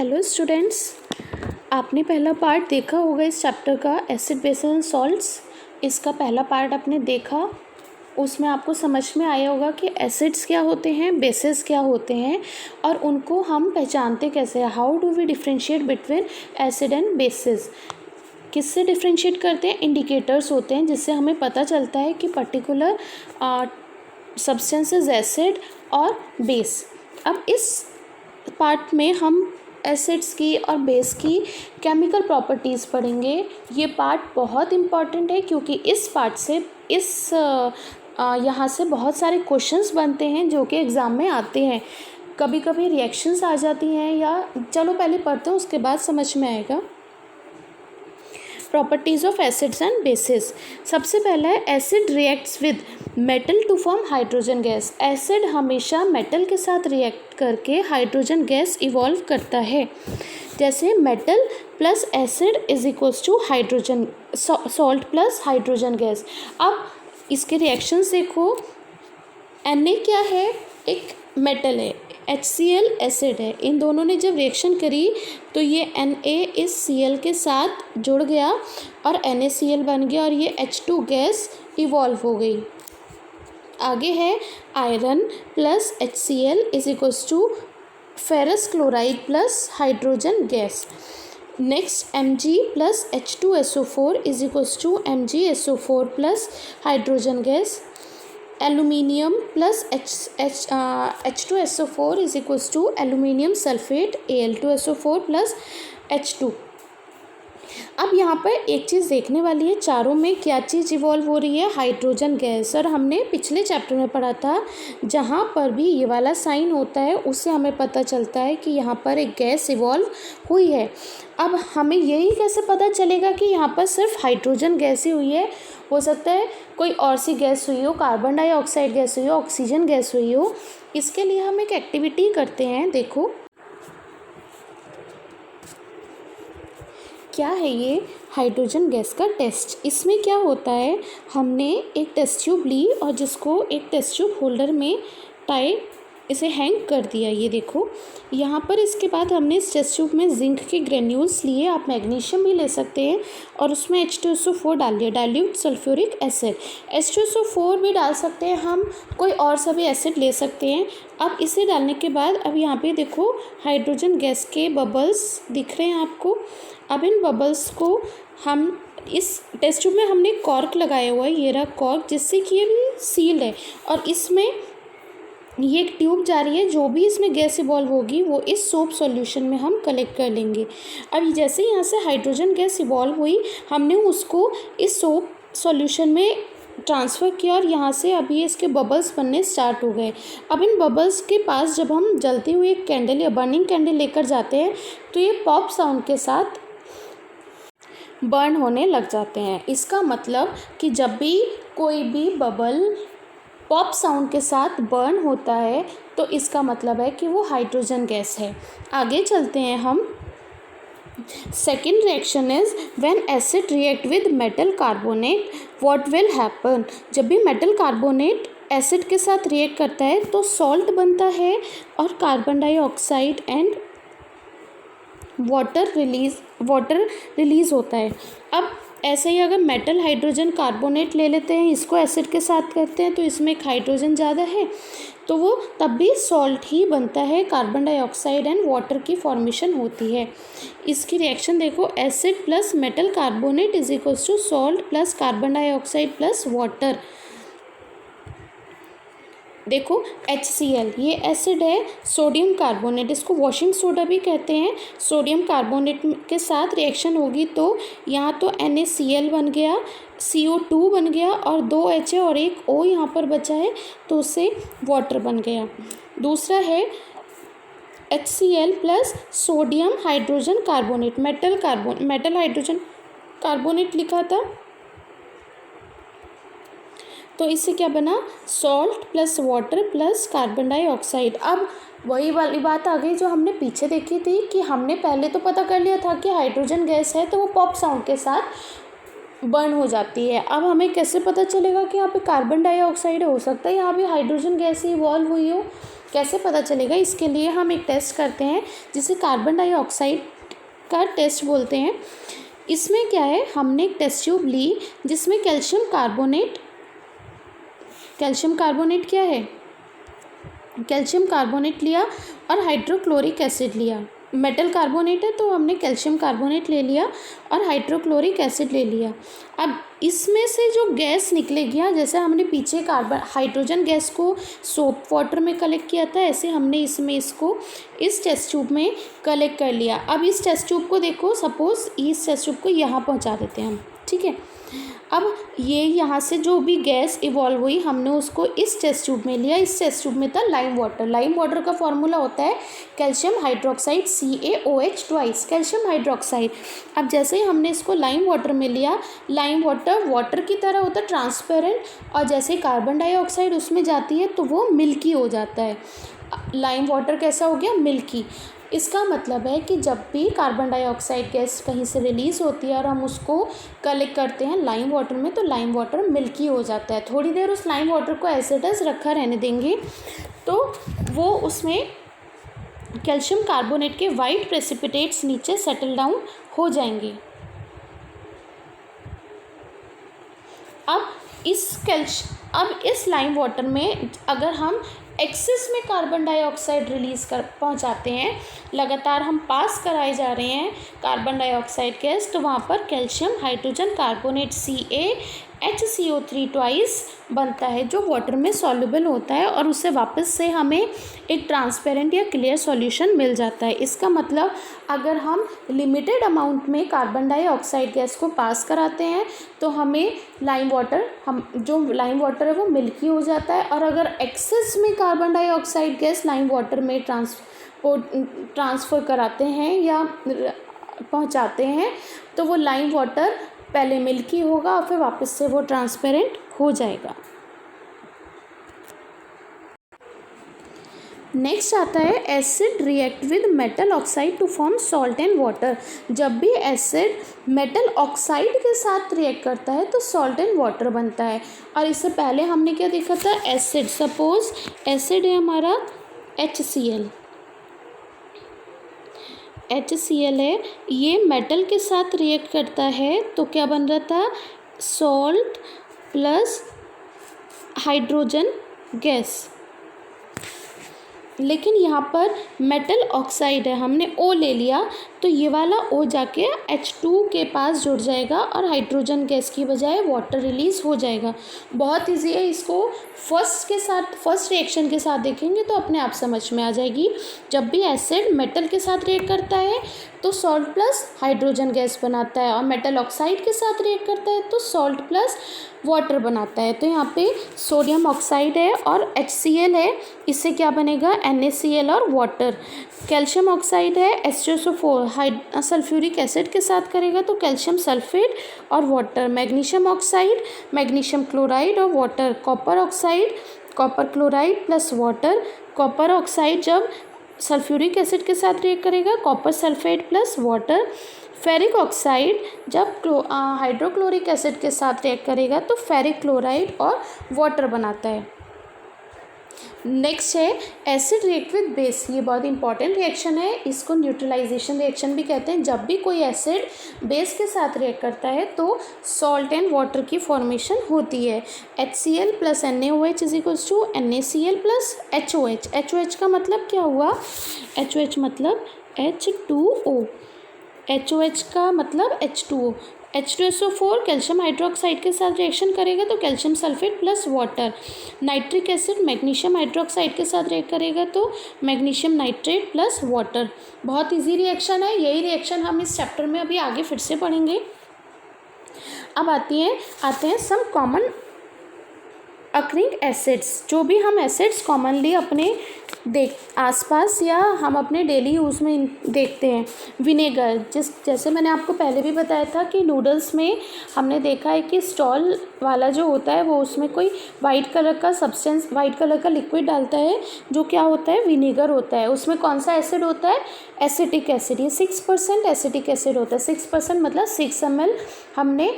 Hello students, आपने पहला part देखा होगा इस चैप्टर का एसिड बेसिस एंड सॉल्ट्स। इसका पहला पार्ट आपने देखा, उसमें आपको समझ में आया होगा कि एसिड्स क्या होते हैं, बेसिस क्या होते हैं और उनको हम पहचानते कैसे हैं। How do we differentiate between acid and bases. किससे डिफ्रेंशिएट करते हैं? इंडिकेटर्स होते हैं जिससे हमें पता चलता है कि पर्टिकुलर सब्सटेंस इज एसिड और बेस। अब इस पार्ट में हम एसिड्स की और बेस की केमिकल प्रॉपर्टीज़ पढ़ेंगे। ये पार्ट बहुत इम्पॉर्टेंट है क्योंकि इस पार्ट से यहाँ से बहुत सारे क्वेश्चंस बनते हैं जो कि एग्ज़ाम में आते हैं। कभी कभी रिएक्शंस आ जाती हैं, या चलो पहले पढ़ते हैं उसके बाद समझ में आएगा। Properties of acids and bases. सबसे पहला है acid reacts with metal to form hydrogen gas. Acid हमेशा मेटल के साथ रिएक्ट करके हाइड्रोजन गैस इवॉल्व करता है। जैसे metal plus acid is equals to hydrogen salt plus hydrogen gas. अब इसके रिएक्शंस देखो। Na क्या है? एक मेटल है, HCl एसिड है। इन दोनों ने जब रिएक्शन करी तो ये Na इस Cl के साथ जुड़ गया और NaCl बन गया और ये H2 गैस इवॉल्व हो गई। आगे है iron plus HCl is equals to ferrous chloride plus hydrogen gas. Next Mg plus H2SO4 is equals to MgSO4 plus hydrogen gas. Aluminium plus H2SO4 is equals to aluminium sulphate Al2SO4 plus H2। अब यहाँ पर एक चीज़ देखने वाली है, चारों में क्या चीज़ इवॉल्व हो रही है? Hydrogen gas. और हमने पिछले चैप्टर में पढ़ा था जहाँ पर भी ये वाला साइन होता है उससे हमें पता चलता है कि यहाँ पर एक गैस इवॉल्व हुई है। अब हमें यही कैसे पता चलेगा कि यहाँ पर सिर्फ हाइड्रोजन गैस ही हुई है? हो सकता है कोई और सी गैस हुई हो, कार्बन डाइऑक्साइड गैस हुई हो, ऑक्सीजन गैस हुई हो। इसके लिए हम एक एक्टिविटी करते हैं। देखो क्या है ये हाइड्रोजन गैस का टेस्ट। इसमें क्या होता है, हमने एक टेस्ट ट्यूब ली और जिसको एक टेस्ट ट्यूब होल्डर में इसे हैंग कर दिया। ये देखो यहाँ पर। इसके बाद हमने इस टेस्ट ट्यूब में जिंक के ग्रेन्यूल्स लिए, आप मैग्नीशियम भी ले सकते हैं, और उसमें H2SO4 डाल दिया, डाइल्यूट सल्फ्यूरिक एसिड। H2SO4 भी डाल सकते हैं हम, कोई और सा भी एसिड ले सकते हैं। अब इसे डालने के बाद अब यहाँ पे देखो हाइड्रोजन गैस के बबल्स दिख रहे हैं आपको। अब इन बबल्स को हम इस टेस्ट ट्यूब में हमने कॉर्क लगाया हुआ है, ये रहा कॉर्क, जिससे कि ये भी सील्ड है और इसमें ये एक ट्यूब जा रही है। जो भी इसमें गैस इवॉल्व होगी वो इस सोप सॉल्यूशन में हम कलेक्ट कर लेंगे। अब जैसे यहाँ से हाइड्रोजन गैस इवॉल्व हुई, हमने उसको इस सोप सॉल्यूशन में ट्रांसफ़र किया और यहाँ से अभी इसके बबल्स बनने स्टार्ट हो गए। अब इन बबल्स के पास जब हम जलती हुई एक कैंडल या बर्निंग कैंडल लेकर जाते हैं तो ये पॉप साउंड के साथ बर्न होने लग जाते हैं। इसका मतलब कि जब भी कोई भी बबल पॉप साउंड के साथ बर्न होता है तो इसका मतलब है कि वो हाइड्रोजन गैस है। आगे चलते हैं हम। Second reaction is when acid react with metal carbonate what will happen. जब भी मेटल कार्बोनेट एसिड के साथ रिएक्ट करता है तो सॉल्ट बनता है और carbon dioxide and water release होता है। अब ऐसे ही अगर मेटल हाइड्रोजन कार्बोनेट ले लेते हैं, इसको एसिड के साथ करते हैं तो इसमें एक हाइड्रोजन ज़्यादा है तो वो तब भी सॉल्ट ही बनता है, कार्बन डाइऑक्साइड एंड वाटर की फॉर्मेशन होती है। इसकी रिएक्शन देखो, acid plus metal carbonate is equals to salt plus carbon dioxide plus water. देखो HCl ये एसिड है, सोडियम कार्बोनेट, इसको वॉशिंग सोडा भी कहते हैं। सोडियम कार्बोनेट के साथ रिएक्शन होगी तो यहाँ तो NaCl बन गया, CO2 बन गया और 2 H है और एक O यहाँ पर बचा है तो उससे वाटर बन गया। दूसरा है HCl plus sodium hydrogen carbonate, metal hydrogen carbonate लिखा था तो इससे क्या बना, salt plus water plus carbon dioxide. अब वही वाली बात आ गई जो हमने पीछे देखी थी कि हमने पहले तो पता कर लिया था कि हाइड्रोजन गैस है तो वो पॉप साउंड के साथ बर्न हो जाती है। अब हमें कैसे पता चलेगा कि यहाँ पे कार्बन डाइऑक्साइड हो सकता है यहाँ भी हाइड्रोजन गैस ही इवॉल्व हुई हो। कैसे पता चलेगा, इसके लिए हम एक टेस्ट करते हैं जिसे कार्बन डाइऑक्साइड का टेस्ट बोलते हैं। इसमें क्या है, हमने एक टेस्ट ट्यूब ली जिसमें कैल्शियम कार्बोनेट क्या है, कैल्शियम कार्बोनेट लिया और हाइड्रोक्लोरिक एसिड लिया। मेटल कार्बोनेट है तो हमने कैल्शियम कार्बोनेट ले लिया और हाइड्रोक्लोरिक एसिड ले लिया। अब इसमें से जो गैस निकलेगी, जैसे हमने पीछे हाइड्रोजन गैस को सोप वाटर में कलेक्ट किया था, ऐसे हमने इसको इस टेस्ट ट्यूब में कलेक्ट कर लिया। अब इस टेस्ट ट्यूब को देखो, सपोज़ इस टेस्ट ट्यूब को यहाँ पहुँचा देते हैं हम, ठीक है। अब ये यहाँ से जो भी गैस इवॉल्व हुई हमने उसको इस टेस्ट ट्यूब में लिया। इस टेस्ट ट्यूब में था लाइम वाटर। लाइम वाटर का फॉर्मूला होता है calcium hydroxide CaOH twice, calcium hydroxide. अब जैसे ही हमने इसको लाइम वाटर में लिया, लाइम वाटर की तरह होता है ट्रांसपेरेंट, और जैसे ही कार्बन डाइऑक्साइड उसमें जाती है तो वो मिल्की हो जाता है। लाइम वाटर कैसा हो गया, मिल्की। इसका मतलब है कि जब भी कार्बन डाइऑक्साइड गैस कहीं से रिलीज़ होती है और हम उसको कलेक्ट करते हैं लाइम वाटर में, तो लाइम वाटर मिल्की हो जाता है। थोड़ी देर उस लाइम वाटर को एज इट इज़ रखा रहने देंगे तो वो उसमें कैल्शियम कार्बोनेट के वाइट प्रेसिपिटेट्स नीचे सेटल डाउन हो जाएंगे। अब इस लाइम वाटर में अगर हम एक्सेस में कार्बन डाइऑक्साइड रिलीज़ कर पहुंचाते हैं, लगातार हम पास कराए जा रहे हैं कार्बन डाइऑक्साइड गैस, तो वहाँ पर calcium hydrogen carbonate CaHCO3 twice बनता है जो वाटर में सॉल्युबल होता है और उससे वापस से हमें एक ट्रांसपेरेंट या क्लियर सॉल्यूशन मिल जाता है। इसका मतलब अगर हम लिमिटेड अमाउंट में कार्बन डाइऑक्साइड गैस को पास कराते हैं तो हमें लाइम वाटर है वो मिल्की हो जाता है, और अगर एक्सेस में carbon dioxide gas lime water में ट्रांसफ़र कराते हैं या पहुंचाते हैं तो वो लाइम वाटर पहले मिल्की होगा और फिर वापस से वो ट्रांसपेरेंट हो जाएगा। नेक्स्ट आता है acid react with metal oxide to form salt and water. जब भी एसिड मेटल ऑक्साइड के साथ रिएक्ट करता है तो सॉल्ट एंड वाटर बनता है। और इससे पहले हमने क्या देखा था, एसिड, सपोज एसिड है हमारा HCl है, ये मेटल के साथ रिएक्ट करता है तो क्या बन रहा था, सॉल्ट प्लस हाइड्रोजन गैस। लेकिन यहाँ पर मेटल ऑक्साइड है, हमने O ले लिया तो ये वाला O जाके H2 के पास जुड़ जाएगा और हाइड्रोजन गैस की बजाय वाटर रिलीज़ हो जाएगा। बहुत इजी है, इसको फर्स्ट रिएक्शन के साथ देखेंगे तो अपने आप समझ में आ जाएगी। जब भी एसिड मेटल के साथ रिएक्ट करता है तो सॉल्ट प्लस हाइड्रोजन गैस बनाता है, और मेटल ऑक्साइड के साथ रिएक्ट करता है तो सॉल्ट प्लस वाटर बनाता है। तो यहाँ पे सोडियम ऑक्साइड है और HCl है, इससे क्या बनेगा, NaCl और वाटर। कैल्शियम ऑक्साइड है H2SO4 सल्फ्यूरिक एसिड के साथ करेगा तो कैल्शियम सल्फेट और water. Magnesium oxide magnesium chloride और water. Copper oxide copper chloride plus water. Copper oxide जब सल्फ्यूरिक एसिड के साथ रिएक्ट करेगा copper sulphate plus water. Ferric oxide जब हाइड्रोक्लोरिक एसिड के साथ रिएक्ट करेगा तो फेरिक क्लोराइड और वाटर बनाता है। नेक्स्ट है एसिड रिएक्ट विद बेस। ये बहुत इंपॉर्टेंट रिएक्शन है, इसको न्यूट्रलाइजेशन रिएक्शन भी कहते हैं। जब भी कोई एसिड बेस के साथ रिएक्ट करता है तो सॉल्ट एंड वाटर की फॉर्मेशन होती है। HCl plus NaOH is equals to NaCl plus HOH। HOH का मतलब क्या हुआ, HOH मतलब H2O, HOH का मतलब H2O। H2SO4 कैल्शियम हाइड्रोक्साइड के साथ रिएक्शन करेगा तो calcium sulphate plus water. Nitric acid magnesium hydroxide के साथ रिएक्ट करेगा तो मैग्नीशियम नाइट्रेट प्लस वाटर। बहुत इजी रिएक्शन है, यही रिएक्शन हम इस चैप्टर में अभी आगे फिर से पढ़ेंगे। अब आते हैं सम कॉमन अकरिंग एसिड्स। जो भी हम एसिड्स कॉमनली अपने आसपास या हम अपने डेली यूज़ में देखते हैं। विनेगर, जैसे मैंने आपको पहले भी बताया था कि नूडल्स में हमने देखा है कि स्टॉल वाला जो होता है वो उसमें कोई वाइट कलर का लिक्विड डालता है जो क्या होता है, विनेगर होता है। उसमें कौन सा एसिड होता है, एसिटिक एसिड। ये 6% एसिटिक एसिड होता है। 6% मतलब 6 ml हमने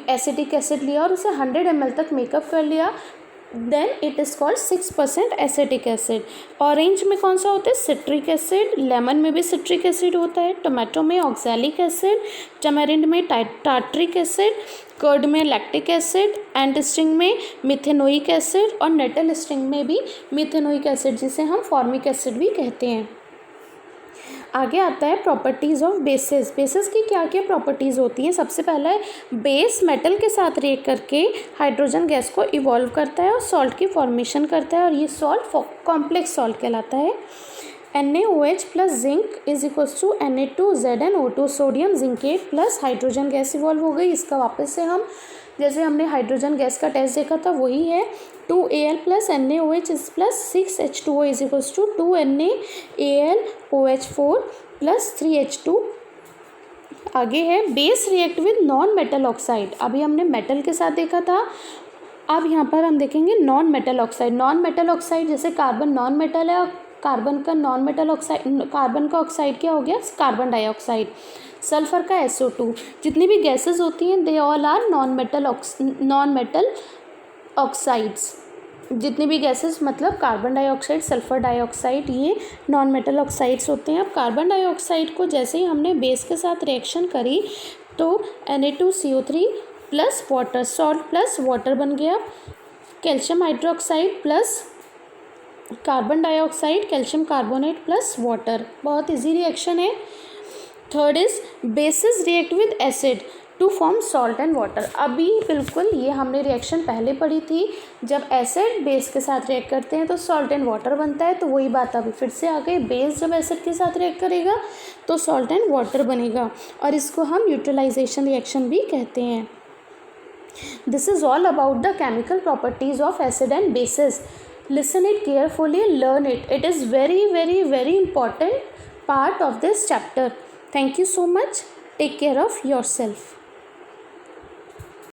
एसिटिक एसिड लिया और उसे 100 ml तक मेकअप कर लिया। Then it is called 6% acetic acid. Orange में कौन सा होता है? Citric acid. लेमन में भी सिट्रिक एसिड होता है। टोमेटो में ऑक्सैलिक एसिड। टैमरिंड में टार्ट्रिक एसिड। कर्ड में लैक्टिक एसिड। एंड स्ट्रिंग में मिथेनोइक एसिड। और नेटल स्ट्रिंग में भी मिथेनोइक एसिड, जिसे हम फॉर्मिक एसिड भी कहते हैं। आगे आता है प्रॉपर्टीज़ ऑफ बेसिस। बेसिस की क्या क्या प्रॉपर्टीज़ होती हैं? सबसे पहला है बेस मेटल के साथ रिएक्ट करके हाइड्रोजन गैस को इवॉल्व करता है और सॉल्ट की फॉर्मेशन करता है, और ये सॉल्ट कॉम्प्लेक्स सॉल्ट कहलाता है। NaOH plus zinc is equals to Na2ZnO2। Sodium zincate plus hydrogen gas evolve हो गई। इसका वापस से हम, जैसे हमने हाइड्रोजन गैस का टेस्ट देखा था, वही है। 2Al plus NaOH is plus 6H2O is equals to 2NaAlOH4 plus 3H2। आगे है base react with non metal oxide. अभी हमने मेटल के साथ देखा था, अब यहाँ पर हम देखेंगे non metal oxide. Non metal oxide, जैसे कार्बन नॉन मेटल है और कार्बन का नॉन मेटल ऑक्साइड, कार्बन का ऑक्साइड क्या हो गया? Carbon dioxide. सल्फर का SO2। जितनी भी गैसेस होती हैं they all are non metal oxides. जितनी भी गैसेस मतलब कार्बन डाइऑक्साइड, सल्फर डाइऑक्साइड, ये नॉन मेटल ऑक्साइड्स होते हैं। अब कार्बन डाइऑक्साइड को जैसे ही हमने बेस के साथ रिएक्शन करी तो Na2CO3 plus water, salt plus water बन गया। Calcium hydroxide plus carbon dioxide, calcium carbonate plus water. बहुत इजी रिएक्शन है। Third is bases react with acid to form salt and water. अभी बिल्कुल ये हमने रिएक्शन पहले पढ़ी थी, जब एसिड बेस के साथ रिएक्ट करते हैं तो सॉल्ट एंड वाटर बनता है, तो वही बात अभी फिर से आ गई। बेस जब एसिड के साथ रिएक्ट करेगा तो सॉल्ट एंड वाटर बनेगा, और इसको हम न्यूट्रलाइजेशन रिएक्शन भी कहते हैं। This is all about the chemical properties of acid and basis. Listen it carefully, learn it. It is very, very, very important part of this chapter. Thank you so much. Take care of yourself.